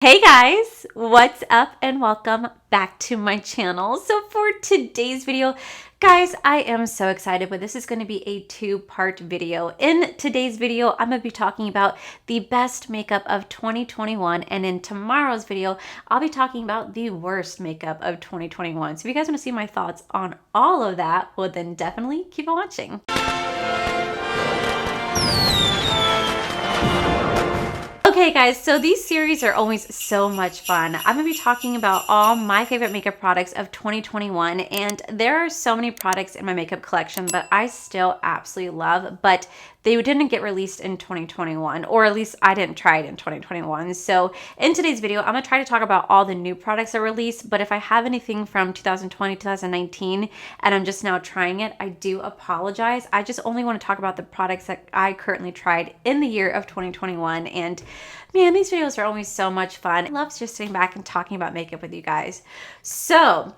Hey guys, what's up and welcome back to my channel. So for today's video, guys, I am so excited, but this is going to be a two-part video. In today's video, I'm going to be talking about the best makeup of 2021, and in tomorrow's video, I'll be talking about the worst makeup of 2021. So if you guys want to see my thoughts on all of that, well then definitely keep on watching. Okay guys, so these series are always so much fun. I'm going to be talking about all my favorite makeup products of 2021, and there are so many products in my makeup collection that I still absolutely love, but they didn't get released in 2021, or at least I didn't try it in 2021. So in today's video, I'm going to try to talk about all the new products that released, but if I have anything from 2020, 2019, and I'm just now trying it, I do apologize. I just only want to talk about the products that I currently tried in the year of 2021, and man, these videos are always so much fun. I love just sitting back and talking about makeup with you guys. So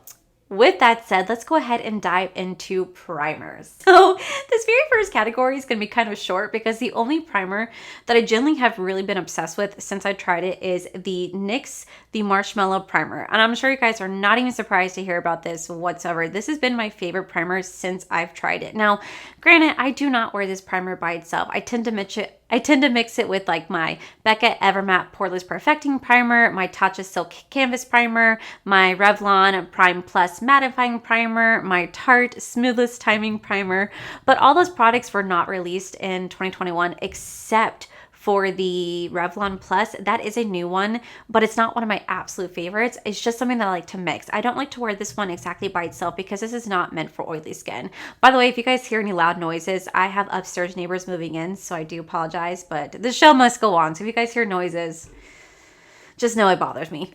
with that said, let's go ahead and dive into primers. So this very first category is going to be kind of short because the only primer that I generally have really been obsessed with since I tried it is the NYX the Marshmallow Primer. And I'm sure you guys are not even surprised to hear about this whatsoever. This has been my favorite primer since I've tried it. Now, granted, I do not wear this primer by itself. I tend to mix it with like my Becca Evermatte Poreless Perfecting Primer, my Tatcha Silk Canvas Primer, my Revlon Prime Plus Mattifying Primer, my Tarte Smoothless Timing Primer. But all those products were not released in 2021 except for the Revlon Plus. That is a new one, but it's not one of my absolute favorites. It's just something that I like to mix. I don't like to wear this one exactly by itself because this is not meant for oily skin. By the way, if you guys hear any loud noises, I have upstairs neighbors moving in, so I do apologize, but the show must go on. So if you guys hear noises, just know it bothers me.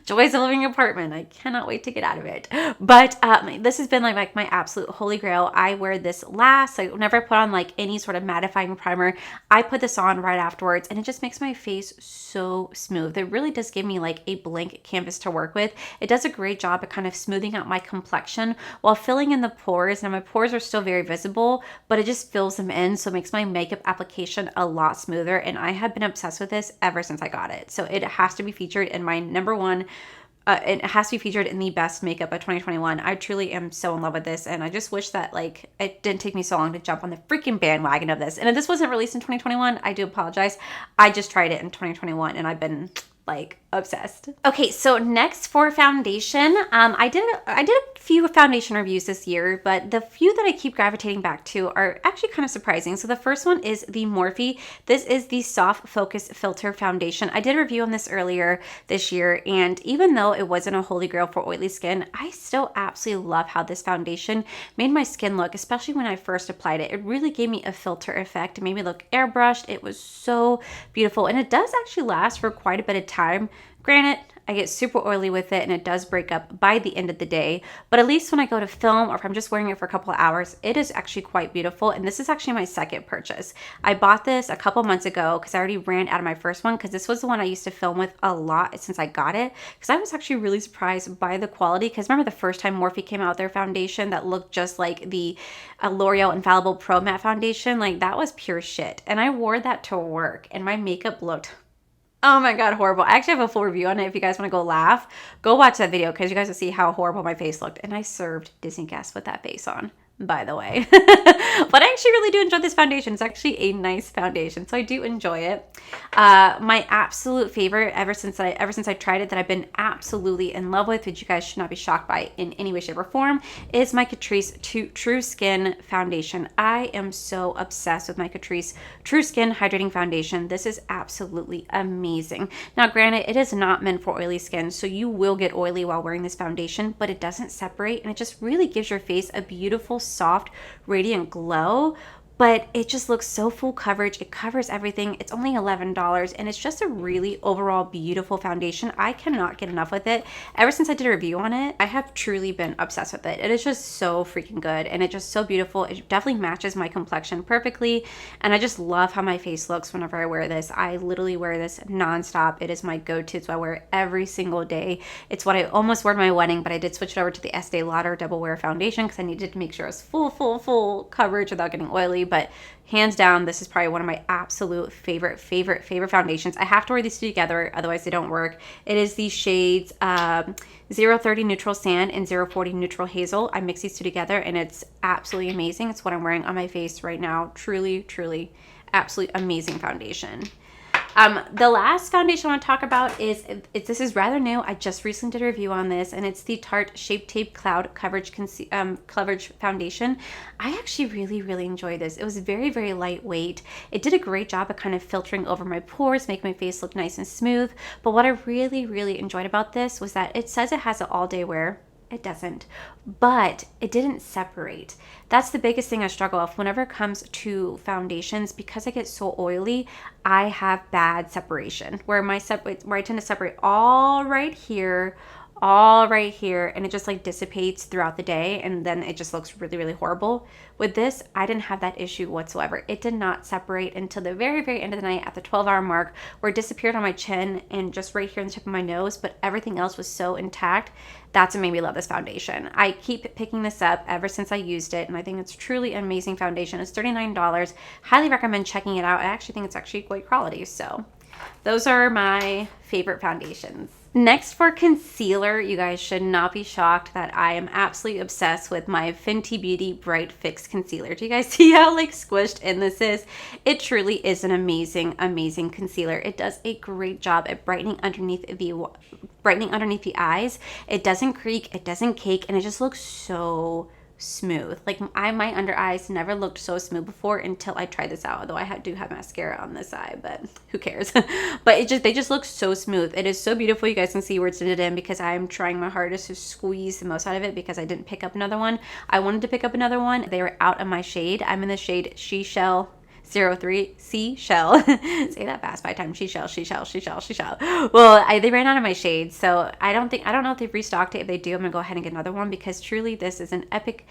Joys of living in an apartment. I cannot wait to get out of it. But this has been like my absolute holy grail. I wear this last. I whenever I put on like any sort of mattifying primer, I put this on right afterwards, and it just makes my face so smooth. It really does give me like a blank canvas to work with. It does a great job at kind of smoothing out my complexion while filling in the pores. Now my pores are still very visible, but it just fills them in, so it makes my makeup application a lot smoother, and I have been obsessed with this ever since I got it. So it has to be featured in my number one. It has to be featured in the best makeup of 2021. I truly am so in love with this, and I just wish that like it didn't take me so long to jump on the freaking bandwagon of this. And if this wasn't released in 2021, I do apologize. I just tried it in 2021, and I've been like obsessed. Okay, so next for foundation, I did a few foundation reviews this year, but the few that I keep gravitating back to are actually kind of surprising. So the first one is the Morphe. This is the Soft Focus Filter Foundation. I did a review on this earlier this year, and even though it wasn't a holy grail for oily skin, I still absolutely love how this foundation made my skin look, especially when I first applied it. It really gave me a filter effect. It made me look airbrushed. It was so beautiful, and it does actually last for quite a bit of time. Granted, I get super oily with it and it does break up by the end of the day, but at least when I go to film or if I'm just wearing it for a couple of hours, it is actually quite beautiful. And this is actually my second purchase. I bought this a couple months ago because I already ran out of my first one, because this was the one I used to film with a lot since I got it, because I was actually really surprised by the quality. Because remember the first time Morphe came out with their foundation that looked just like the L'Oreal Infallible Pro Matte foundation? Like, that was pure shit. And I wore that to work and my makeup looked, oh my god, horrible. I actually have a full review on it. If you guys want to go laugh, go watch that video because you guys will see how horrible my face looked. And I served Disney guests with that face on, by the way. But I actually really do enjoy this foundation. It's actually a nice foundation, so I do enjoy it. My absolute favorite ever since I tried it, that I've been absolutely in love with, which you guys should not be shocked by in any way, shape, or form, is my Catrice True Skin Foundation. I am so obsessed with my Catrice True Skin Hydrating Foundation. This is absolutely amazing. Now, granted, it is not meant for oily skin, so you will get oily while wearing this foundation, but it doesn't separate, and it just really gives your face a beautiful, soft, radiant glow. But it just looks so full coverage. It covers everything. It's only $11, and it's just a really overall beautiful foundation. I cannot get enough with it. Ever since I did a review on it, I have truly been obsessed with it. It is just so freaking good, and it's just so beautiful. It definitely matches my complexion perfectly, and I just love how my face looks whenever I wear this. I literally wear this nonstop. It is my go-to, so I wear it every single day. It's what I almost wore at my wedding, but I did switch it over to the Estee Lauder Double Wear Foundation because I needed to make sure it was full coverage without getting oily. regularly, but hands down, this is probably one of my absolute favorite foundations. I have to wear these two together, otherwise they don't work. It is the shades 030 Neutral Sand and 040 Neutral Hazel. I mix these two together and it's absolutely amazing. It's what I'm wearing on my face right now. Truly, absolutely amazing foundation. The last foundation I want to talk about is this is rather new. I just recently did a review on this, and it's the Tarte Shape Tape Cloud Coverage Foundation. I actually really enjoyed this. It was very lightweight. It did a great job of kind of filtering over my pores, making my face look nice and smooth. But what I really enjoyed about this was that it says it has an all-day wear. It doesn't, but it didn't separate. That's the biggest thing I struggle with whenever it comes to foundations. Because I get so oily, I have bad separation where I tend to separate all right here, and it just like dissipates throughout the day, and then it just looks really horrible. With this, I didn't have that issue whatsoever. It did not separate until the very end of the night at the 12-hour mark, where it disappeared on my chin and just right here on the tip of my nose, but everything else was so intact. That's what made me love this foundation. I keep picking this up ever since I used it, and I think it's truly an amazing foundation. It's $39. Highly recommend checking it out. I actually think it's actually great quality. So those are my favorite foundations. Next, for concealer, you guys should not be shocked that I am absolutely obsessed with my Fenty Beauty Bright Fix Concealer. Do you guys see how like squished in this is? It truly is an amazing concealer. It does a great job at brightening underneath the eyes. It doesn't creak, it doesn't cake, and it just looks so smooth. Like my under eyes never looked so smooth before until I tried this out. Although I do have mascara on this eye, but who cares? But they just look so smooth. It is so beautiful. You guys can see where it's knitted in because I'm trying my hardest to squeeze the most out of it because I didn't pick up another one. I wanted to pick up another one. They were out of my shade. I'm in the shade She Shell 03 Seashell. Say that fast 5 times. She shell. Well, they ran out of my shade, so I don't know if they've restocked it. If they do, I'm gonna go ahead and get another one because truly this is an epic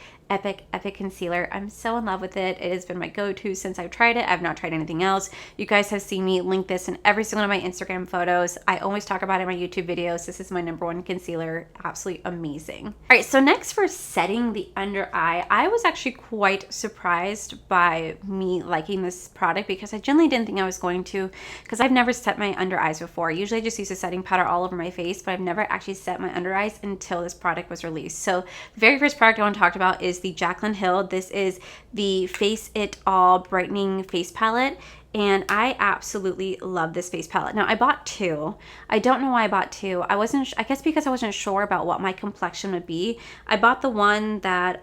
concealer. I'm so in love with it. It has been my go-to since I've tried it. I've not tried anything else. You guys have seen me link this in every single one of my Instagram photos. I always talk about it in my YouTube videos. This is my #1 concealer. Absolutely amazing. All right, so next for setting the under eye, I was actually quite surprised by me liking this product because I generally didn't think I was going to, because I've never set my under eyes before. Usually I just use a setting powder all over my face, but I've never actually set my under eyes until this product was released. So the very first product I want to talk about is the Jaclyn Hill. This is the Face It All Brightening Face Palette. And I absolutely love this face palette. Now, I bought two. I don't know why I bought two. I guess because I wasn't sure about what my complexion would be. I bought the one that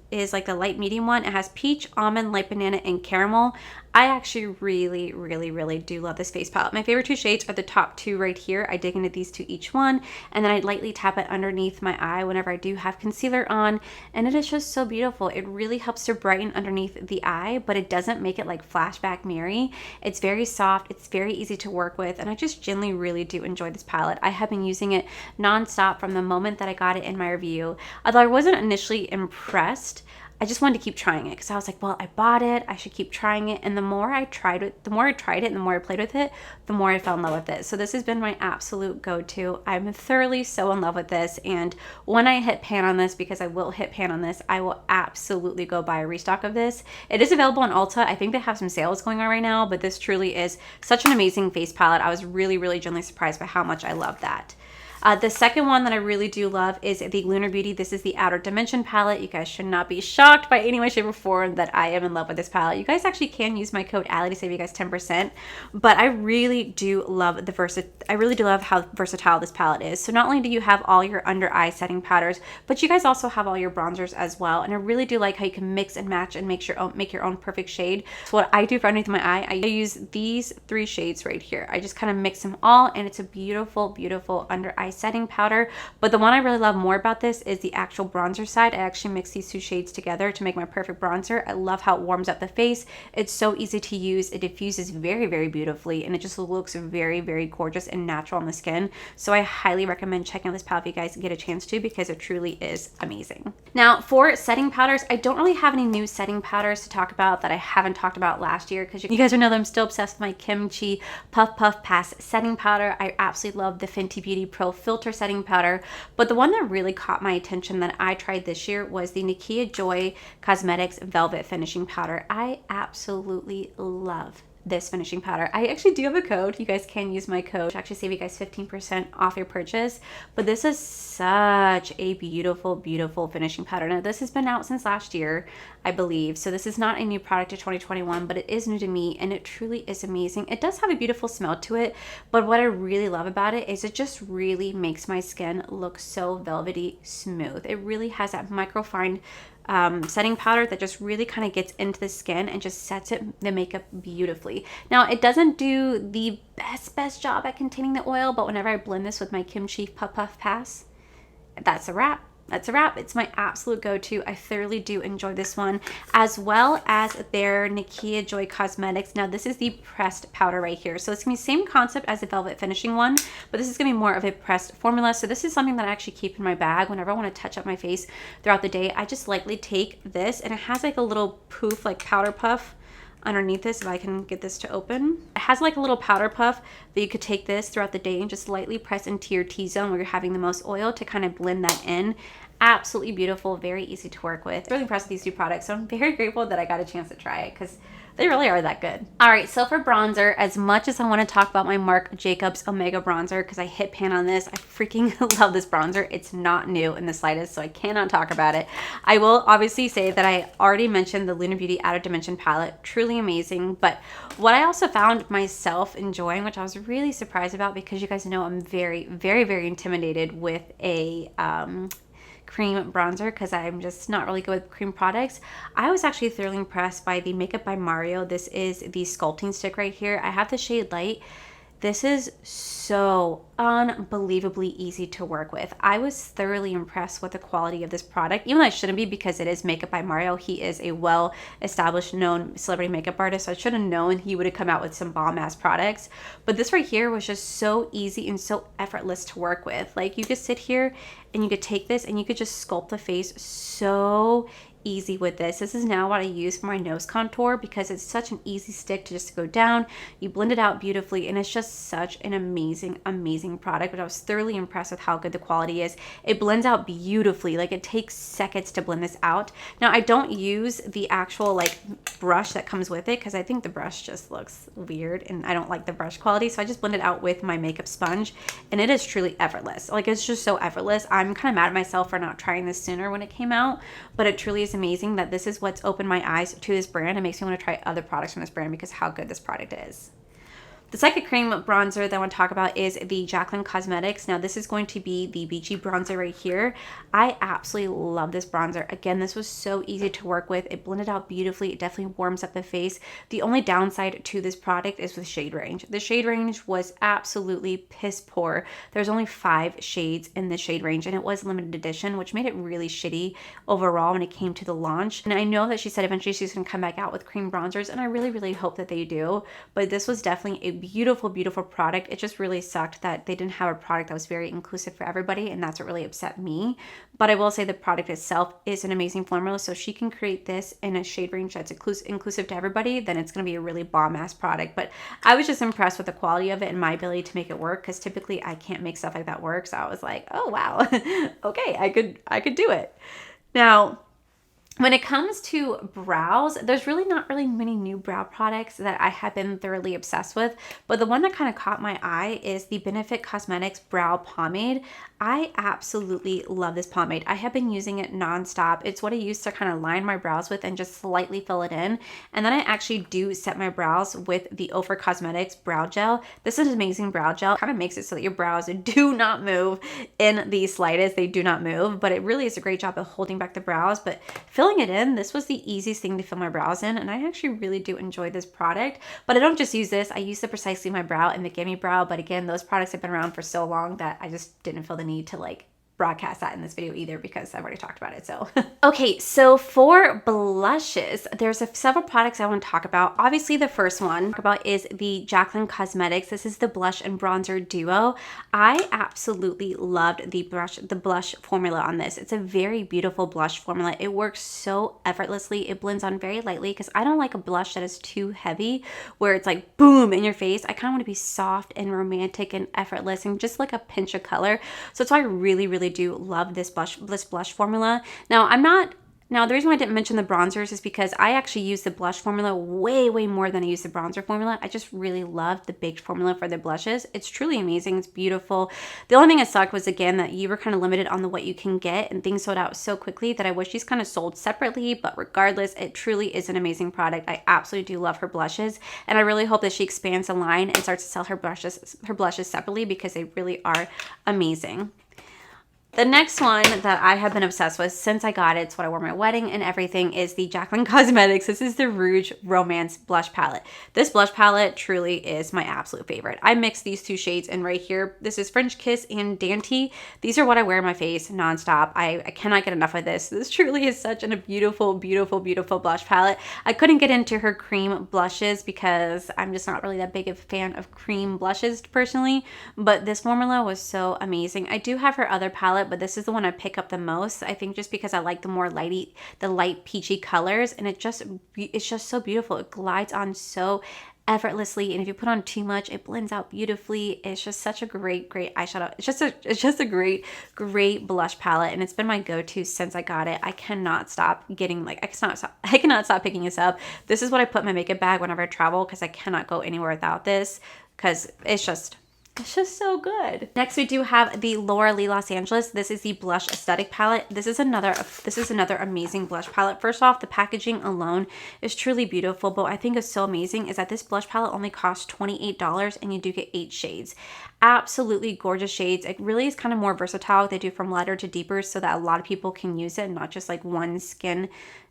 is like the light medium one. It has peach, almond, light banana, and caramel. I actually really do love this face palette. My favorite two shades are the top two right here. I dig into these two each one, and then I lightly tap it underneath my eye whenever I do have concealer on, and it is just so beautiful. It really helps to brighten underneath the eye, but it doesn't make it like flashback mirror. It's very soft, it's very easy to work with, and I just genuinely really do enjoy this palette. I have been using it non-stop from the moment that I got it in my review. Although I wasn't initially impressed, I just wanted to keep trying it because I was like, well, I bought it, I should keep trying it. And the more I tried it and the more I played with it, the more I fell in love with it. So this has been my absolute go-to. I'm thoroughly so in love with this. And when I hit pan on this, because I will hit pan on this, I will absolutely go buy a restock of this. It is available on Ulta. I think they have some sales going on right now, but this truly is such an amazing face palette. I was really genuinely surprised by how much I love that. The second one that I really do love is the Lunar Beauty. This is the Outer Dimension palette. You guys should not be shocked by any way, shape, or form that I am in love with this palette. You guys actually can use my code Allie to save you guys 10%. But I really do love how versatile this palette is. So not only do you have all your under eye setting powders, but you guys also have all your bronzers as well. And I really do like how you can mix and match and make your own perfect shade. So what I do for underneath my eye, I use these 3 shades right here. I just kind of mix them all, and it's a beautiful under eye setting powder. But the one I really love more about this is the actual bronzer side. I actually mix these 2 shades together to make my perfect bronzer. I love how it warms up the face. It's so easy to use. It diffuses very beautifully, and it just looks very gorgeous and natural on the skin. So I highly recommend checking out this palette if you guys get a chance to, because it truly is amazing. Now for setting powders, I don't really have any new setting powders to talk about that I haven't talked about last year, because you guys know that I'm still obsessed with my Kimchi Puff Pass setting powder. I absolutely love the Fenty Beauty Pro filter setting powder. But the one that really caught my attention that I tried this year was the Nakia Joy Cosmetics Velvet Finishing Powder. I absolutely love this finishing powder. I actually do have a code. You guys can use my code to actually save you guys 15% off your purchase. But this is such a beautiful, beautiful finishing powder. Now this has been out since last year, I believe. So this is not a new product of 2021, but it is new to me and it truly is amazing. It does have a beautiful smell to it, but what I really love about it is it just really makes my skin look so velvety smooth. It really has that microfine setting powder that just really kind of gets into the skin and just sets the makeup beautifully. Now it doesn't do the best job at containing the oil, but whenever I blend this with my Kimchi Puff Puff Pass, that's a wrap. That's a wrap. It's my absolute go-to. I thoroughly do enjoy this one, as well as their Nakia Joy Cosmetics. Now this is the pressed powder right here. So it's gonna be the same concept as the velvet finishing one, but this is gonna be more of a pressed formula. So this is something that I actually keep in my bag whenever I wanna touch up my face throughout the day. I just lightly take this, and it has like a little poof, like powder puff underneath this, if I can get this to open. It has like a little powder puff that you could take this throughout the day and just lightly press into your T-zone where you're having the most oil to kind of blend that in. Absolutely beautiful, very easy to work with. Really impressed with these two products, so I'm very grateful that I got a chance to try it because they really are that good. All right, so for bronzer, as much as I want to talk about my Marc Jacobs Omega bronzer because I hit pan on this, I freaking love this bronzer. It's not new in the slightest, so I cannot talk about it. I will obviously say that I already mentioned the Luna Beauty Out of Dimension palette, truly amazing. But what I also found myself enjoying, which I was really surprised about because you guys know I'm very, very, very intimidated with a cream bronzer because I'm just not really good with cream products. I was actually thoroughly impressed by the Makeup by Mario. This is the sculpting stick right here. I have the shade Light. This is so unbelievably easy to work with. I was thoroughly impressed with the quality of this product, even though I shouldn't be because it is Makeup by Mario. He is a well-established, known celebrity makeup artist, so I should have known he would have come out with some bomb-ass products. But this right here was just so easy and so effortless to work with. Like, you could sit here and you could take this and you could just sculpt the face so easy with this. This is now what I use for my nose contour because it's such an easy stick to just go down. You blend it out beautifully and it's just such an amazing, amazing product. But I was thoroughly impressed with how good the quality is. It blends out beautifully. Like, it takes seconds to blend this out. Now I don't use the actual like brush that comes with it because I think the brush just looks weird and I don't like the brush quality. So I just blend it out with my makeup sponge and it is truly effortless. Like, it's just so effortless. I'm kind of mad at myself for not trying this sooner when it came out, but it truly is amazing that this is what's opened my eyes to this brand. It makes me want to try other products from this brand because how good this product is. The second cream bronzer that I want to talk about is the Jaclyn Cosmetics. Now this is going to be the Beachy bronzer right here. I absolutely love this bronzer. Again, this was so easy to work with. It blended out beautifully. It definitely warms up the face. The only downside to this product is with shade range. The shade range was absolutely piss poor. There's only 5 shades in the shade range and it was limited edition, which made it really shitty overall when it came to the launch. And I know that she said eventually she's going to come back out with cream bronzers and I really, really hope that they do. But this was definitely a beautiful, beautiful product. It just really sucked that they didn't have a product that was very inclusive for everybody, and that's what really upset me. But I will say the product itself is an amazing formula, so if she can create this in a shade range that's inclusive to everybody, then it's going to be a really bomb-ass product. But I was just impressed with the quality of it and my ability to make it work, because typically I can't make stuff like that work, so I was like, oh wow, okay, I could do it. Now, when it comes to brows, there's really not really many new brow products that I have been thoroughly obsessed with, but the one that kind of caught my eye is the Benefit Cosmetics Brow Pomade. I absolutely love this pomade. I have been using it nonstop. It's what I use to kind of line my brows with and just slightly fill it in. And then I actually do set my brows with the Ophir Cosmetics Brow Gel. This is an amazing brow gel. It kind of makes it so that your brows do not move in the slightest. They do not move, but it really is a great job of holding back the brows. But filling it in, this was the easiest thing to fill my brows in, and I actually really do enjoy this product. But I don't just use this. I use the Precisely My Brow and the Gimme Brow, but again, those products have been around for so long that I just didn't feel the need to like broadcast that in this video either because I've already talked about it. So okay, so for blushes, there's several products I want to talk about. Obviously the first one is the Jaclyn Cosmetics. This is the blush and bronzer duo. I absolutely loved the blush formula on this. It's a very beautiful blush formula. It works so effortlessly. It blends on very lightly because I don't like a blush that is too heavy where it's like boom in your face. I kind of want to be soft and romantic and effortless and just like a pinch of color. So that's why I really do love this blush formula. Now, the reason why I didn't mention the bronzers is because I actually use the blush formula way more than I use the bronzer formula. I just really love the baked formula for the blushes. It's truly amazing. It's beautiful. The only thing that sucked was, again, that you were kind of limited on what you can get, and things sold out so quickly that I wish these kind of sold separately. But regardless, it truly is an amazing product. I absolutely do love her blushes, and I really hope that she expands the line and starts to sell her blushes separately because they really are amazing. The next one that I have been obsessed with since I got it, it's what I wore at my wedding and everything, is the Jaclyn Cosmetics. This is the Rouge Romance Blush Palette. This blush palette truly is my absolute favorite. I mixed these two shades in right here. This is French Kiss and Dainty. These are what I wear on my face nonstop. I cannot get enough of this. This truly is such a beautiful blush palette. I couldn't get into her cream blushes because I'm just not really that big of a fan of cream blushes personally, but this formula was so amazing. I do have her other palette, but this is the one I pick up the most. I think just because I like the light peachy colors, and it's just so beautiful. It glides on so effortlessly, and if you put on too much, it blends out beautifully. It's just such a great eyeshadow. It's just a great blush palette, and it's been my go-to since I got it. I cannot stop I cannot stop picking this up. This is what I put in my makeup bag whenever I travel because I cannot go anywhere without this because it's just so good. Next, we do have the Laura Lee Los Angeles. This is the Blush Aesthetic palette. This is another amazing blush palette. First off, the packaging alone is truly beautiful, but what I think is so amazing is that this blush palette only costs $28 and you do get 8 shades. Absolutely gorgeous shades. It really is kind of more versatile. They do from lighter to deeper so that a lot of people can use it, and not just like one skin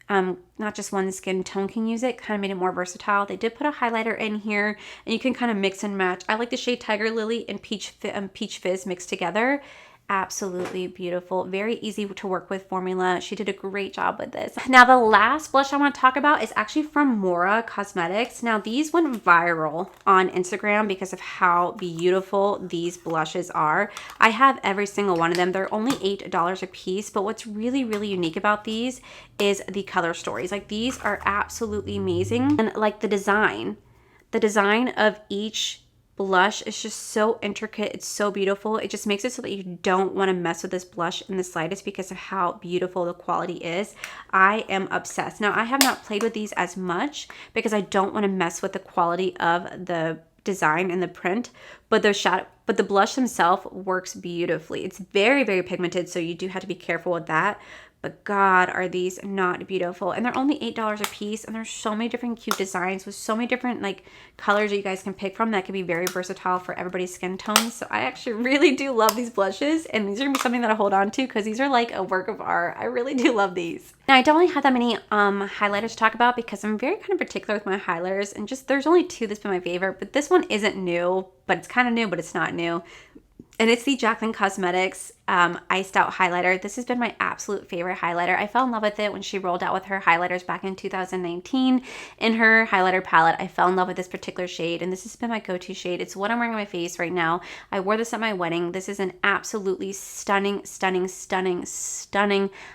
tone can use it. Kind of made it more versatile. They did put a highlighter in here, and you can kind of mix and match. I like the shade Tiger Lily and Peach Fizz mixed together. Absolutely beautiful. Very easy to work with formula. She did a great job with this. Now, the last blush I want to talk about is actually from Mora Cosmetics. Now, these went viral on Instagram because of how beautiful these blushes are. I have every single one of them. They're only $8 a piece, but what's really unique about these is the color stories. Like, these are absolutely amazing. And like the design of each blush is just so intricate. It's so beautiful. It just makes it so that you don't want to mess with this blush in the slightest because of how beautiful the quality is. I am obsessed. Now, I have not played with these as much because I don't want to mess with the quality of the design and the print, but the blush themselves works beautifully. It's very pigmented, so you do have to be careful with that. But God, are these not beautiful? And they're only $8 a piece, and there's so many different cute designs with so many different like colors that you guys can pick from that can be very versatile for everybody's skin tones. So I actually really do love these blushes, and these are gonna be something that I hold on to because these are like a work of art. I really do love these. Now, I don't really have that many highlighters to talk about because I'm very kind of particular with my highlighters, and just there's only 2 that's been my favorite, but this one isn't new, but it's kind of new, but it's not new. And it's the Jaclyn Cosmetics Iced Out Highlighter. This has been my absolute favorite highlighter. I fell in love with it when she rolled out with her highlighters back in 2019. In her highlighter palette, I fell in love with this particular shade, and this has been my go-to shade. It's what I'm wearing on my face right now. I wore this at my wedding. This is an absolutely stunning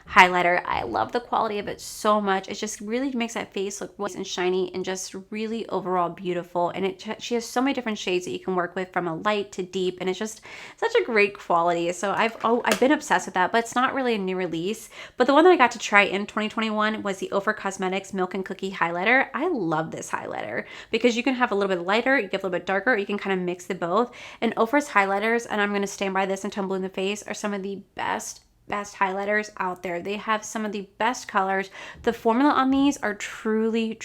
highlighter. I love the quality of it so much. It just really makes that face look moist and shiny and just really overall beautiful. And she has so many different shades that you can work with, from a light to deep, and it's just such a great quality. So I've been obsessed with that, but it's not really a new release. But the one that I got to try in 2021 was the Ofra Cosmetics Milk and Cookie Highlighter. I love this highlighter because you can have a little bit lighter, you get a little bit darker, you can kind of mix the both. And Ofra's highlighters, and I'm going to stand by this until I'm blue in the face, are some of the best highlighters out there. They have some of the best colors. The formula on these are truly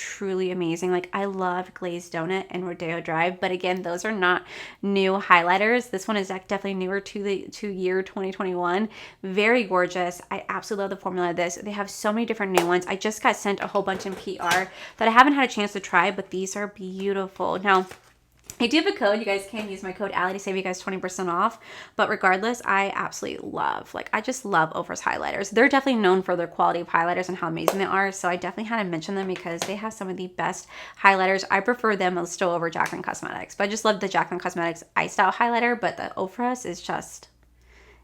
amazing. Like, I love Glazed Donut and Rodeo Drive, but again, those are not new highlighters. This one is definitely newer to year 2021. Very gorgeous. I absolutely love the formula of this. They have so many different new ones. I just got sent a whole bunch in PR that I haven't had a chance to try, but these are beautiful. Now, I do have a code. You guys can use my code Allie to save you guys 20% off. But regardless, I absolutely love, like, I just love Ofra's highlighters. They're definitely known for their quality of highlighters and how amazing they are. So I definitely had to mention them because they have some of the best highlighters. I prefer them still over Jaclyn Cosmetics. But I just love the Jaclyn Cosmetics Iced Out highlighter. But the Ofra's is just...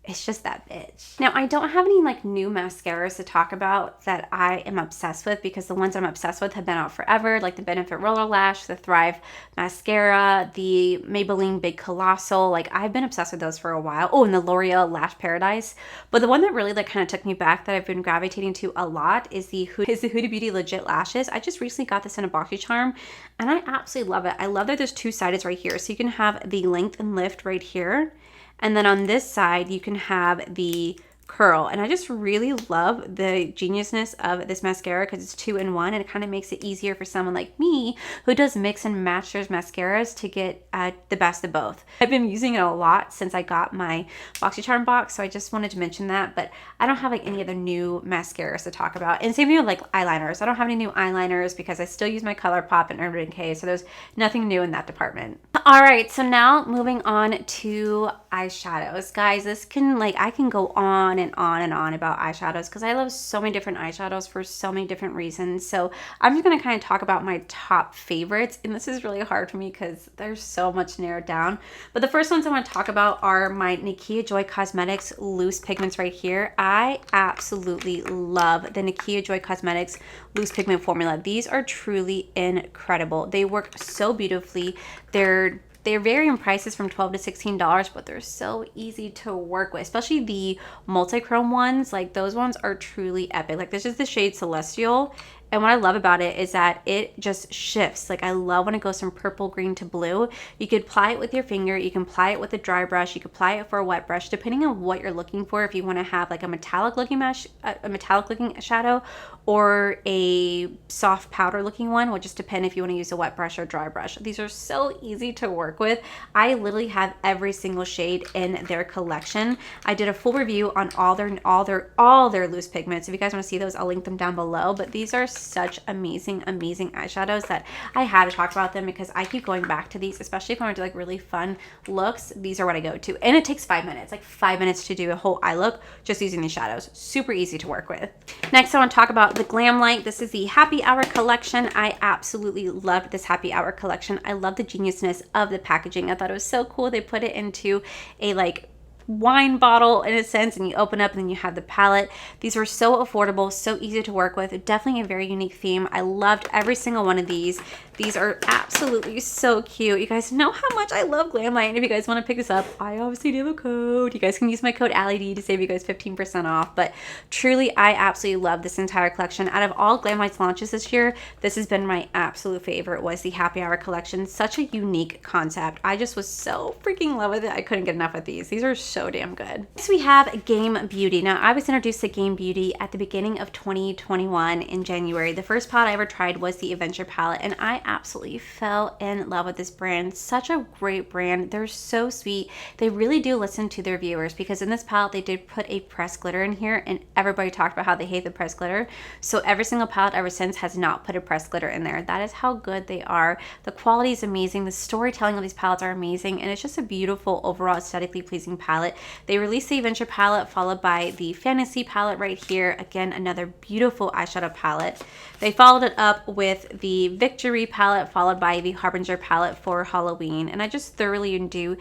it's just that bitch. Now, I don't have any like new mascaras to talk about that I am obsessed with because the ones I'm obsessed with have been out forever, like the Benefit Roller Lash, the Thrive Mascara, the Maybelline Big Colossal. Like, I've been obsessed with those for a while. Oh, and the L'Oreal Lash Paradise. But the one that really like kind of took me back that I've been gravitating to a lot is the Huda Beauty Legit Lashes. I just recently got this in a BoxyCharm and I absolutely love it. I love that there's two sides right here. So you can have the length and lift right here. And then on this side, you can have the curl. And I just really love the geniusness of this mascara because it's 2-in-1 and it kind of makes it easier for someone like me who does mix and match their mascaras to get the best of both. I've been using it a lot since I got my BoxyCharm box, so I just wanted to mention that, but I don't have like any other new mascaras to talk about. And same thing with like eyeliners. I don't have any new eyeliners because I still use my ColourPop and Urban Decay, so there's nothing new in that department. All right, so now moving on to eyeshadows. Guys, this can like, I can go on and on and on about eyeshadows because I love so many different eyeshadows for so many different reasons. So I'm just going to kind of talk about my top favorites, and this is really hard for me because there's so much narrowed down. But the first ones I want to talk about are my Nakia Joy Cosmetics loose pigments right here. I absolutely love the Nakia Joy Cosmetics loose pigment formula. These are truly incredible. They work so beautifully. They're vary in prices from $12 to $16, but they're so easy to work with, especially the multi-chrome ones. Like, those ones are truly epic. Like, this is the shade Celestial. And what I love about it is that it just shifts. Like, I love when it goes from purple, green to blue. You could apply it with your finger. You can apply it with a dry brush. You could apply it for a wet brush, depending on what you're looking for. If you want to have like a metallic looking shadow or a soft powder looking one, will just depend if you want to use a wet brush or dry brush. These are so easy to work with. I literally have every single shade in their collection. I did a full review on all their loose pigments. If you guys want to see those, I'll link them down below. But these are such amazing eyeshadows that I had to talk about them because I keep going back to these, especially if I want to do like really fun looks. These are what I go to, and it takes 5 minutes, like 5 minutes to do a whole eye look just using these shadows. Super easy to work with. Next, I want to talk about the Glam Light. This is the Happy Hour collection. I absolutely loved this Happy Hour collection. I love the geniusness of the packaging. I thought it was so cool. They put it into a like wine bottle in a sense, and you open up and then you have the palette. These were so affordable, so easy to work with. Definitely a very unique theme. I loved every single one of these. These are absolutely so cute. You guys know how much I love Glam Light, and if you guys want to pick this up, I obviously do have a code. You guys can use my code AllieD to save you guys 15% off. But truly, I absolutely love this entire collection. Out of all Glam Light's launches this year, this has been my absolute favorite, was the Happy Hour collection. Such a unique concept. I just was so freaking in love with it. I couldn't get enough of these. These are so damn good. Next, we have Game Beauty. Now, I was introduced to Game Beauty at the beginning of 2021 in January. The first palette I ever tried was the Adventure palette, and I absolutely fell in love with this brand. Such a great brand. They're so sweet. They really do listen to their viewers, because in this palette they did put a pressed glitter in here, and everybody talked about how they hate the pressed glitter. So every single palette ever since has not put a pressed glitter in there. That is how good they are. The quality is amazing. The storytelling of these palettes are amazing, and it's just a beautiful, overall aesthetically pleasing palette. They released the Adventure palette followed by the Fantasy palette right here. Again, another beautiful eyeshadow palette. They followed it up with the Victory palette followed by the Harbinger palette for Halloween, and I just thoroughly do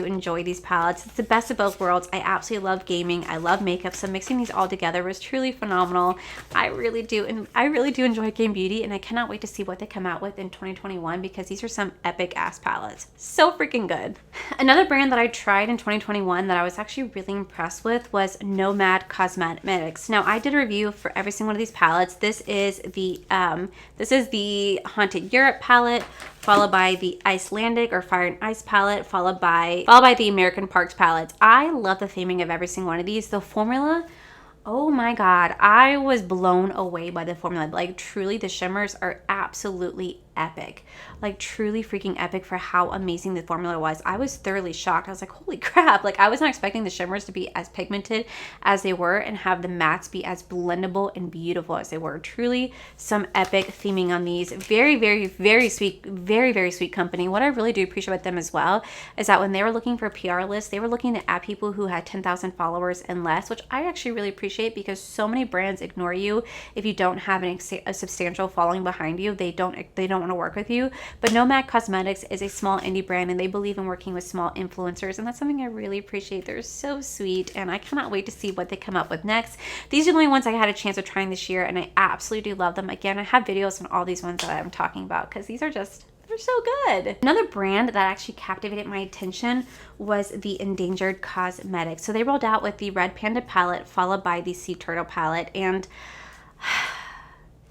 enjoy these palettes. It's the best of both worlds. I absolutely love gaming. I love makeup. So mixing these all together was truly phenomenal. I really do enjoy Game Beauty, and I cannot wait to see what they come out with in 2021, because these are some epic ass palettes. So freaking good. Another brand that I tried in 2021 that I was actually really impressed with was Nomad Cosmetics. Now, I did a review for every single one of these palettes. This is the Haunted Europe palette, followed by the Icelandic or Fire and Ice palette, followed by the American Parks palettes. I love the theming of every single one of these. The formula, oh my god, I was blown away by the formula. Like, truly, the shimmers are absolutely epic. Like truly freaking epic for how amazing the formula was. I was thoroughly shocked. I was like, holy crap. Like I was not expecting the shimmers to be as pigmented as they were and have the mattes be as blendable and beautiful as they were. Truly some epic theming on these. Very, very, very sweet, very, very sweet company. What I really do appreciate about them as well is that when they were looking for a PR list, they were looking at people who had 10,000 followers and less, which I actually really appreciate because so many brands ignore you if you don't have a substantial following behind you. They don't want to work with you. But Nomad Cosmetics is a small indie brand and they believe in working with small influencers, and that's something I really appreciate. They're so sweet and I cannot wait to see what they come up with next. These are the only ones I had a chance of trying this year and I absolutely do love them. Again, I have videos on all these ones that I'm talking about because these are just, they're so good. Another brand that actually captivated my attention was the Endangered Cosmetics. So they rolled out with the Red Panda palette followed by the Sea Turtle palette, and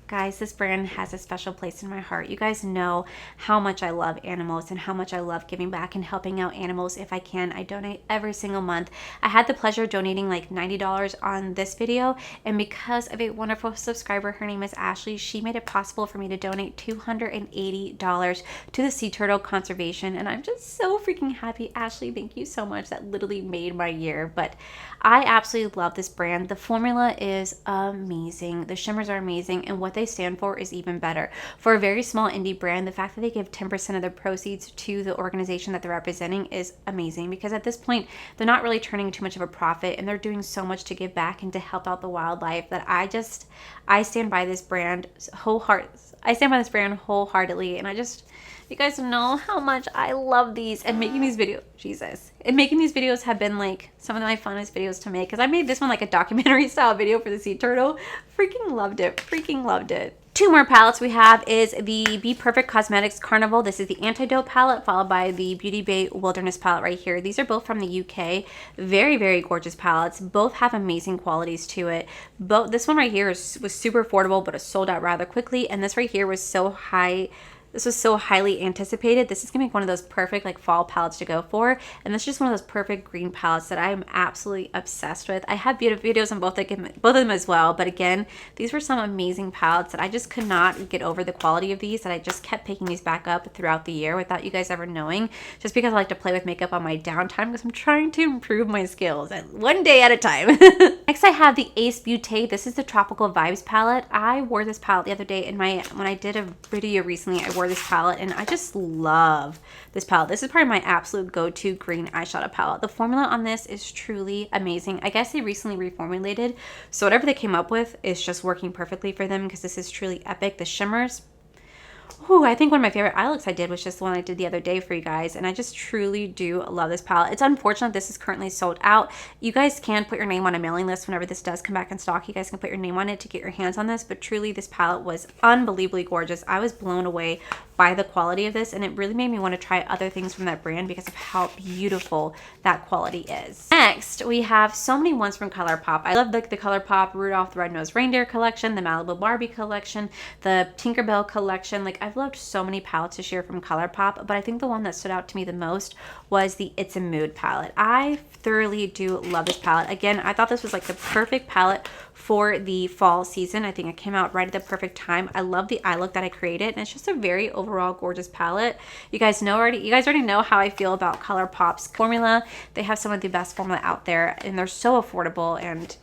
guys, this brand has a special place in my heart. You guys know how much I love animals and how much I love giving back and helping out animals if I can. I donate every single month. I had the pleasure of donating like $90 on this video, and because of a wonderful subscriber, her name is Ashley, she made it possible for me to donate $280 to the Sea Turtle Conservation, and I'm just so freaking happy. Ashley, thank you so much. That literally made my year. But I absolutely love this brand. The formula is amazing. The shimmers are amazing, and what they stand for is even better. For a very small indie brand, the fact that they give 10% of their proceeds to the organization that they're representing is amazing, because at this point they're not really turning too much of a profit and they're doing so much to give back and to help out the wildlife that I stand by this brand wholeheartedly, and you guys know how much I love these, and making these videos have been like some of my funnest videos to make, because I made this one like a documentary style video for the Sea Turtle. Freaking loved it. Two more palettes we have is the Be Perfect Cosmetics Carnival. This is the Antidote palette followed by the Beauty Bay Wilderness palette right here. These are both from the UK. Very, very gorgeous palettes. Both have amazing qualities to it. This one right here was super affordable, but it sold out rather quickly, and this right here was so high. This was so highly anticipated. This is gonna be one of those perfect like fall palettes to go for, and this is just one of those perfect green palettes that I am absolutely obsessed with. I have beautiful videos on both of them as well, but again, these were some amazing palettes that I just could not get over the quality of these, that I just kept picking these back up throughout the year without you guys ever knowing, just because I like to play with makeup on my downtime, because I'm trying to improve my skills one day at a time. Next I have the Ace Beauté. This is the Tropical Vibes palette. I wore this palette the other day when I did a video recently. I wore this palette and I just love this palette. This is probably my absolute go-to green eyeshadow palette. The formula on this is truly amazing. I guess they recently reformulated, so whatever they came up with is just working perfectly for them, because this is truly epic. The shimmers, ooh, I think one of my favorite eye looks I did was just the one I did the other day for you guys, and I just truly do love this palette. It's unfortunate this is currently sold out. You guys can put your name on a mailing list whenever this does come back in stock. You guys can put your name on it to get your hands on this, but truly this palette was unbelievably gorgeous. I was blown away by the quality of this, and it really made me want to try other things from that brand because of how beautiful that quality is. Next, we have so many ones from ColourPop. I love the ColourPop Rudolph the Red-Nosed Reindeer collection, the Malibu Barbie collection, the Tinkerbell collection. Like, I've loved so many palettes this year from ColourPop, but I think the one that stood out to me the most was the It's a Mood palette. I thoroughly do love this palette. Again, I thought this was like the perfect palette for the fall season. I think it came out right at the perfect time. I love the eye look that I created, and it's just a very overall gorgeous palette. You guys already know how I feel about ColourPop's formula. They have some of the best formula out there, and they're so affordable, and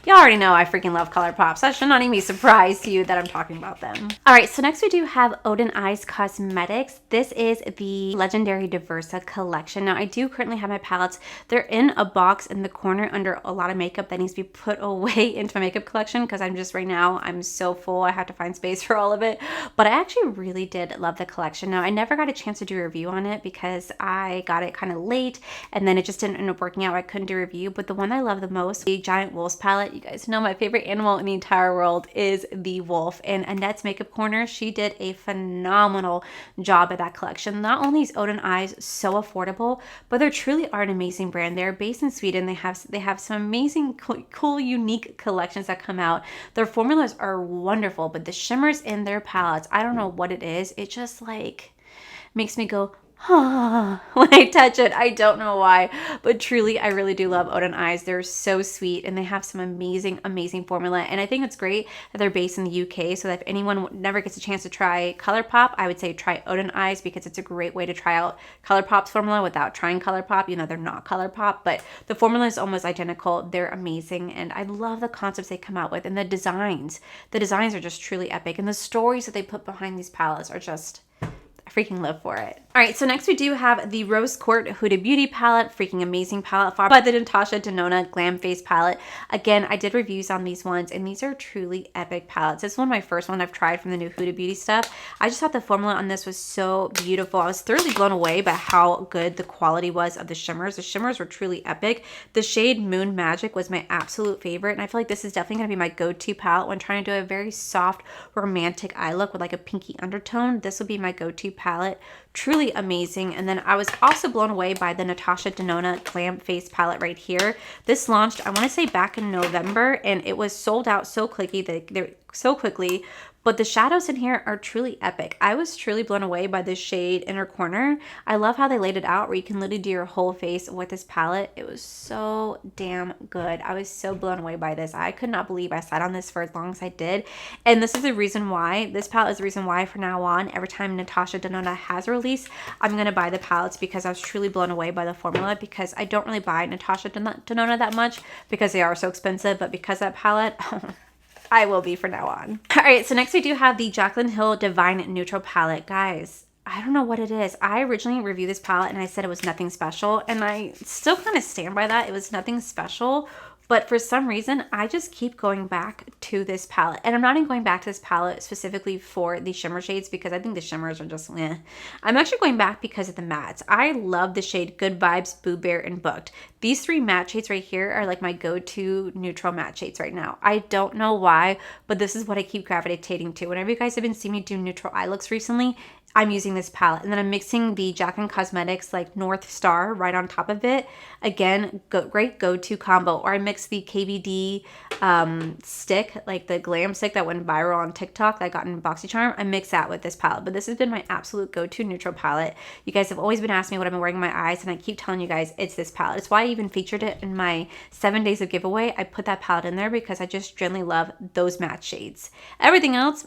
y'all already know I freaking love ColourPop, so that should not even be a surprise to you that I'm talking about them. All right, so next we do have Odin Eyes Cosmetics. This is the Legendary Diversa collection. Now, I do currently have my palettes. They're in a box in the corner under a lot of makeup that needs to be put away into my makeup collection, because I'm so full. I have to find space for all of it. But I actually really did love the collection. Now, I never got a chance to do a review on it because I got it kind of late, and then it just didn't end up working out. I couldn't do a review, but the one I love the most, the Giant Wolves palette. You guys know my favorite animal in the entire world is the wolf, and Annette's Makeup Corner, she did a phenomenal job at that collection. Not only is Odin Eyes so affordable, but they truly are an amazing brand. They're based in Sweden. They have some amazing cool unique collections that come out. Their formulas are wonderful, but the shimmers in their palettes, I don't know what it is, it just like makes me go, when I touch it, I don't know why, but truly, I really do love Odin Eyes. They're so sweet, and they have some amazing, amazing formula. And I think it's great that they're based in the UK, so that if anyone never gets a chance to try ColourPop, I would say try Odin Eyes, because it's a great way to try out ColourPop's formula without trying ColourPop. You know, they're not ColourPop, but the formula is almost identical. They're amazing, and I love the concepts they come out with, and the designs. The designs are just truly epic, and the stories that they put behind these palettes are just... I freaking live for it. All right, so next we do have the Rose Court Huda Beauty palette. Freaking amazing palette, followed by the Natasha Denona Glam Face palette. Again, I did reviews on these ones, and these are truly epic palettes. This is one of my first ones I've tried from the new Huda Beauty stuff. I just thought the formula on this was so beautiful. I was thoroughly blown away by how good the quality was of the shimmers. The shimmers were truly epic. The shade Moon Magic was my absolute favorite, and I feel like this is definitely going to be my go-to palette when trying to do a very soft, romantic eye look with like a pinky undertone. This would be my go-to palette. Truly amazing. And then I was also blown away by the Natasha Denona Glam Face palette right here. This launched, I want to say, back in November, and it was sold out so quickly. But the shadows in here are truly epic. I was truly blown away by this shade Inner Corner. I love how they laid it out where you can literally do your whole face with this palette. It was so damn good. I was so blown away by this. I could not believe I sat on this for as long as I did. And this is the reason why, this palette is the reason why from now on, every time Natasha Denona has a release, I'm going to buy the palettes, because I was truly blown away by the formula, because I don't really buy Natasha Denona that much because they are so expensive, but because that palette... I will be from now on. All right, so next we do have the Jaclyn Hill Divine Neutral palette. Guys, I don't know what it is. I originally reviewed this palette and I said it was nothing special, and I still kind of stand by that. It was nothing special, but for some reason, I just keep going back to this palette. And I'm not even going back to this palette specifically for the shimmer shades, because I think the shimmers are just eh. I'm actually going back because of the mattes. I love the shade Good Vibes, Boo Bear, and Booked. These three matte shades right here are like my go-to neutral matte shades right now. I don't know why, but this is what I keep gravitating to. Whenever you guys have been seeing me do neutral eye looks recently, I'm using this palette, and then I'm mixing the Jaclyn Cosmetics like North Star right on top of it. Again, great go-to combo. Or I mix the KVD stick, like the glam stick that went viral on TikTok that I got in BoxyCharm. I mix that with this palette, but this has been my absolute go-to neutral palette. You guys have always been asking me what I've been wearing in my eyes, and I keep telling you guys it's this palette. It's why I even featured it in my 7 days of giveaway. I put that palette in there because I just generally love those matte shades. Everything else,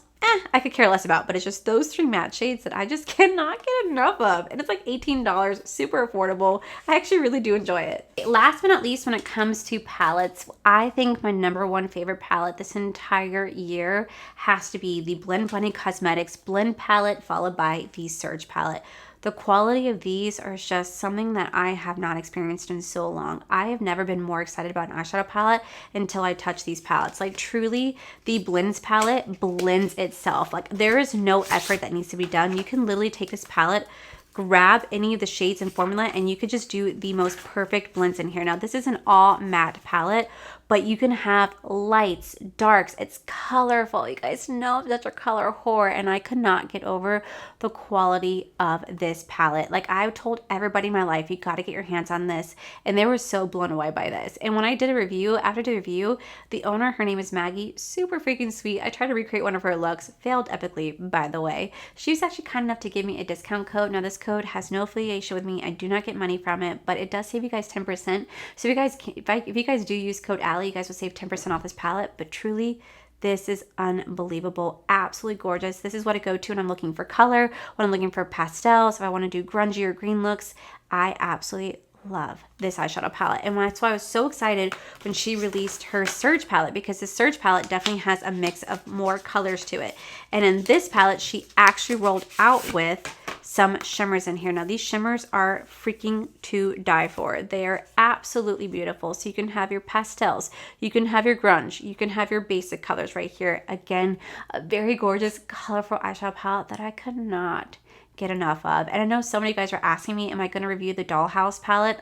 I could care less about, but it's just those three matte shades that I just cannot get enough of. And it's like $18, super affordable. I actually really do enjoy it. Last but not least, when it comes to palettes, I think my #1 favorite palette this entire year has to be the Blend Bunny Cosmetics Blend Palette, followed by the Surge Palette. The quality of these are just something that I have not experienced in so long. I have never been more excited about an eyeshadow palette until I touch these palettes. Like truly, the Blends palette blends itself. Like there is no effort that needs to be done. You can literally take this palette, grab any of the shades and formula, and you could just do the most perfect blends in here. Now this is an all matte palette, but you can have lights, darks. It's colorful. You guys know I'm such a color whore, and I could not get over the quality of this palette. Like I've told everybody in my life, you got to get your hands on this, and they were so blown away by this. And when I did a review, after the review, the owner, her name is Maggie, super freaking sweet. I tried to recreate one of her looks, failed epically, by the way. She was actually kind enough to give me a discount code. Now this code has no affiliation with me. I do not get money from it, but it does save you guys 10%. So if you guys do use code Allie, you guys will save 10% off this palette. But truly, this is unbelievable, absolutely gorgeous. This is what I go to when I'm looking for color, when I'm looking for pastels, if I want to do grungy or green looks. I absolutely love this eyeshadow palette, and that's why I was so excited when she released her Surge palette, because the Surge palette definitely has a mix of more colors to it. And in this palette, she actually rolled out with some shimmers in here. Now these shimmers are freaking to die for. They are absolutely beautiful. So you can have your pastels, you can have your grunge, you can have your basic colors right here. Again, a very gorgeous, colorful eyeshadow palette that I could not get enough of. And I know so many guys are asking me, am I going to review the Dollhouse palette?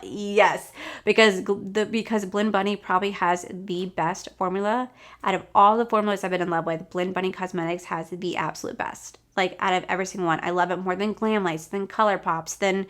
Yes, because Blend Bunny probably has the best formula. Out of all the formulas I've been in love with, Blend Bunny Cosmetics has the absolute best. Like out of every single one. I love it more than Glam Lights, than ColourPops, than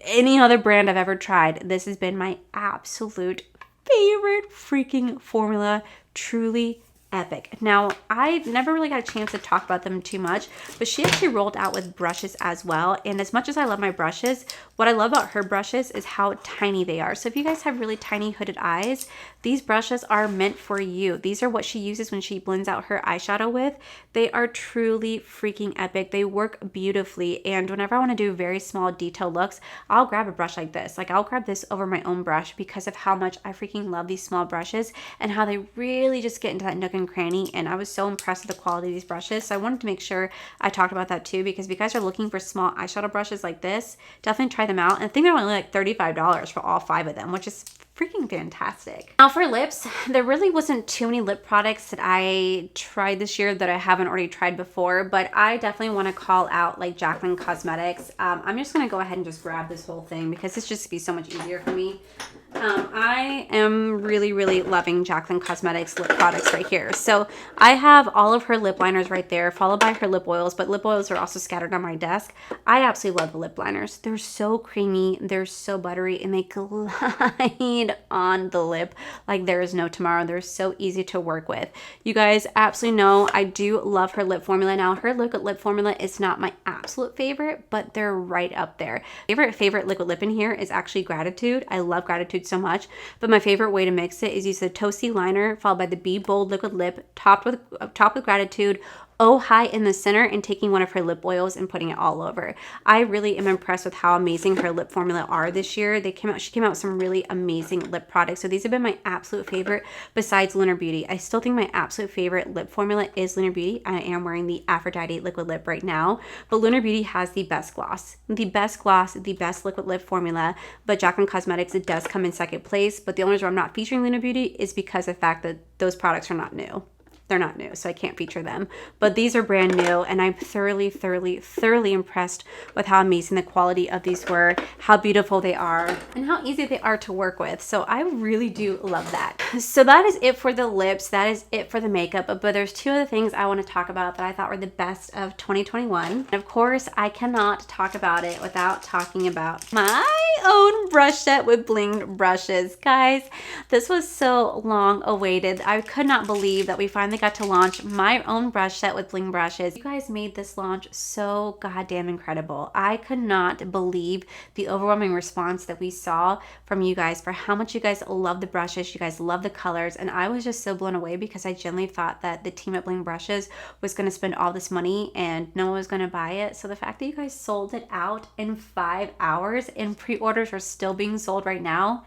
any other brand I've ever tried. This has been my absolute favorite freaking formula. Truly epic. Now, I never really got a chance to talk about them too much, but she actually rolled out with brushes as well. And as much as I love my brushes, what I love about her brushes is how tiny they are. So if you guys have really tiny hooded eyes, these brushes are meant for you. These are what she uses when she blends out her eyeshadow with. They are truly freaking epic. They work beautifully. And whenever I want to do very small detailed looks, I'll grab a brush like this. Like I'll grab this over my own brush because of how much I freaking love these small brushes and how they really just get into that nook and cranny. And I was so impressed with the quality of these brushes. So I wanted to make sure I talked about that too, because if you guys are looking for small eyeshadow brushes like this, definitely try them out. And I think they're only like $35 for all 5 of them, which is freaking fantastic. Now for lips, there really wasn't too many lip products that I tried this year that I haven't already tried before, but I definitely want to call out like Jaclyn Cosmetics. I'm just going to go ahead and just grab this whole thing because it's just be so much easier for me. I am really loving Jaclyn Cosmetics lip products right here. So I have all of her lip liners right there, followed by her lip oils, but lip oils are also scattered on my desk. I absolutely love the lip liners. They're so creamy, they're so buttery, and they glide on the lip like there is no tomorrow. They're so easy to work with. You guys absolutely know I do love her lip formula. Now her liquid lip formula is not my absolute favorite, but they're right up there. Favorite liquid lip in here is actually Gratitude. I love Gratitude so much, but my favorite way to mix it is use the Toasty liner followed by the Be Bold liquid lip topped with Gratitude, Oh Hi in the center, and taking one of her lip oils and putting it all over. I really am impressed with how amazing her lip formula are this year. She came out with some really amazing lip products. So these have been my absolute favorite besides Lunar Beauty. I still think my absolute favorite lip formula is Lunar Beauty. I am wearing the Aphrodite liquid lip right now, but Lunar Beauty has the best gloss, the best liquid lip formula, but Jaclyn Cosmetics, it does come in second place. But the only reason I'm not featuring Lunar Beauty is because of the fact that those products are not new. They're not new, so I can't feature them. But these are brand new, and I'm thoroughly impressed with how amazing the quality of these were, how beautiful they are, and how easy they are to work with. So I really do love that. So that is it for the lips. That is it for the makeup. But there's 2 other things I want to talk about that I thought were the best of 2021. And of course, I cannot talk about it without talking about my own brush set with blinged brushes. Guys, this was so long awaited. I could not believe that we finally got to launch my own brush set with bling brushes. You guys made this launch so goddamn incredible. I could not believe the overwhelming response that we saw from you guys for how much you guys love the brushes, you guys love the colors, and I was just so blown away because I genuinely thought that the team at Bling Brushes was going to spend all this money and no one was going to buy it. So the fact that you guys sold it out in 5 hours and pre-orders are still being sold right now,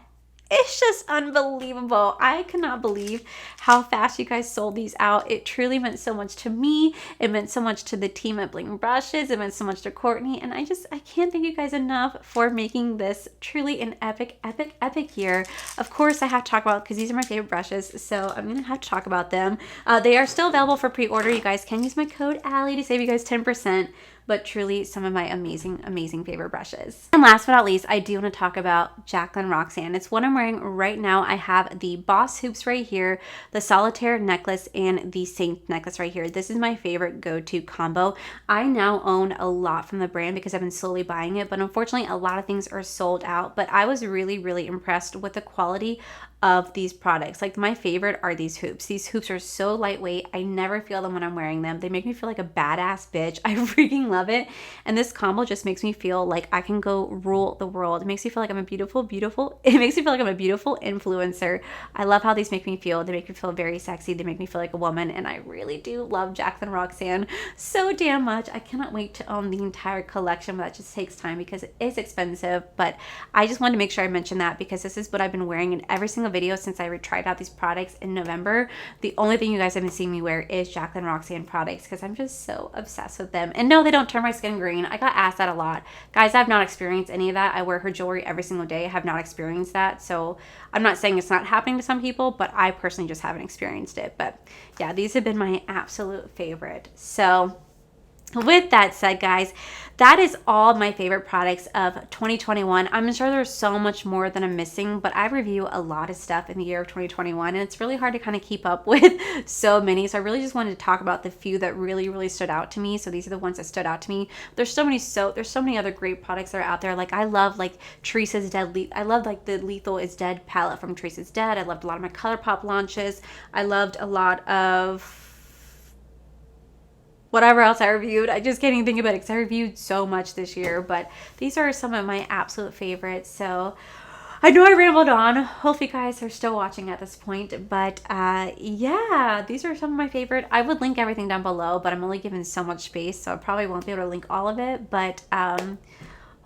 it's just unbelievable. I cannot believe how fast you guys sold these out. It truly meant so much to me. It meant so much to the team at Bling Brushes. It meant so much to Courtney. And I can't thank you guys enough for making this truly an epic year. Of course, I have to talk about, because these are my favorite brushes, so I'm going to have to talk about them. They are still available for pre-order. You guys can use my code Allie to save you guys 10%. But truly some of my amazing favorite brushes. And last but not least, I do want to talk about Jaclyn Roxanne. It's what I'm wearing right now. I have the Boss hoops right here, the Solitaire necklace, and the Saint necklace right here. This is my favorite go-to combo. I now own a lot from the brand because I've been slowly buying it, but unfortunately a lot of things are sold out. But I was really impressed with the quality of these products. Like my favorite are these hoops. These hoops are so lightweight. I never feel them when I'm wearing them. They make me feel like a badass bitch. I freaking love it. And this combo just makes me feel like I can go rule the world. It makes me feel like I'm a beautiful influencer. I love how these make me feel. They make me feel very sexy. They make me feel like a woman. And I really do love Jaclyn Roxanne so damn much. I cannot wait to own the entire collection, but that just takes time because it is expensive. But I just wanted to make sure I mentioned that because this is what I've been wearing in every single video since I tried out these products in November. The only thing you guys have been seeing me wear is Jaclyn Roxanne products because I'm just so obsessed with them. And no, they don't turn my skin green. I got asked that a lot. Guys, I've not experienced any of that. I wear her jewelry every single day. I have not experienced that. So I'm not saying it's not happening to some people, but I personally just haven't experienced it. But yeah, these have been my absolute favorite. So with that said, guys, that is all my favorite products of 2021. I'm sure there's so much more that I'm missing, but I review a lot of stuff in the year of 2021, and it's really hard to kind of keep up with so many. So I really just wanted to talk about the few that really stood out to me. So these are the ones that stood out to me. There's so many other great products that are out there. Like I love like Catrice's Dead. I love like the Lethal is Dead palette from Catrice is Dead. I loved a lot of my ColourPop launches. I loved a lot of whatever else I reviewed. I just can't even think about it because I reviewed so much this year, but these are some of my absolute favorites. So I know I rambled on. Hopefully you guys are still watching at this point, but yeah, these are some of my favorite. I would link everything down below, but I'm only given so much space, so I probably won't be able to link all of it, but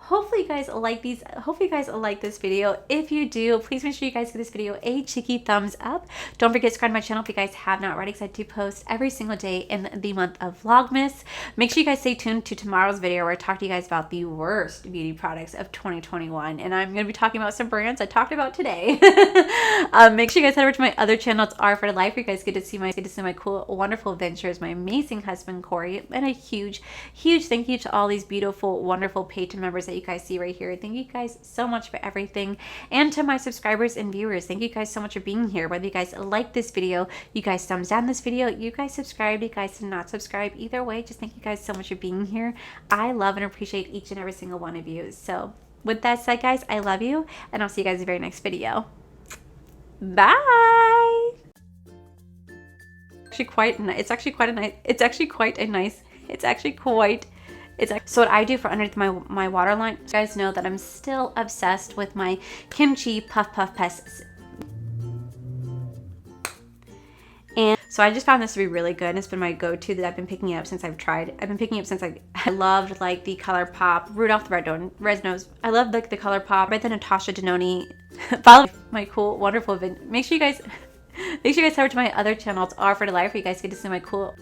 hopefully you guys like these. Hopefully you guys like this video. If you do, please make sure you guys give this video a cheeky thumbs up. Don't forget to subscribe to my channel if you guys have not already, because I do post every single day in the month of Vlogmas. Make sure you guys stay tuned to tomorrow's video where I talk to you guys about the worst beauty products of 2021. And I'm going to be talking about some brands I talked about today. Make sure you guys head over to my other channel. It's R for Life, where you guys get to see my cool, wonderful adventures, my amazing husband, Corey, and a huge thank you to all these beautiful, wonderful Patreon members that you guys see right here. Thank you guys so much for everything. And to my subscribers and viewers, thank you guys so much for being here. Whether you guys like this video, you guys thumbs down this video, you guys subscribe, you guys did not subscribe, either way, just thank you guys so much for being here. I love and appreciate each and every single one of you. So with that said, guys, I love you, and I'll see you guys in the very next video. Bye. It's actually quite so what I do for underneath my waterline, you guys know that I'm still obsessed with my kimchi puff paste. And so I just found this to be really good, and it's been my go-to that I've been picking up since I loved like the ColourPop Rudolph the Red Nose. I love like the ColourPop, right? The Natasha Denoni. Follow my cool, wonderful event. Make sure you guys head over to my other channel. It's R for Life, where you guys get to see my cool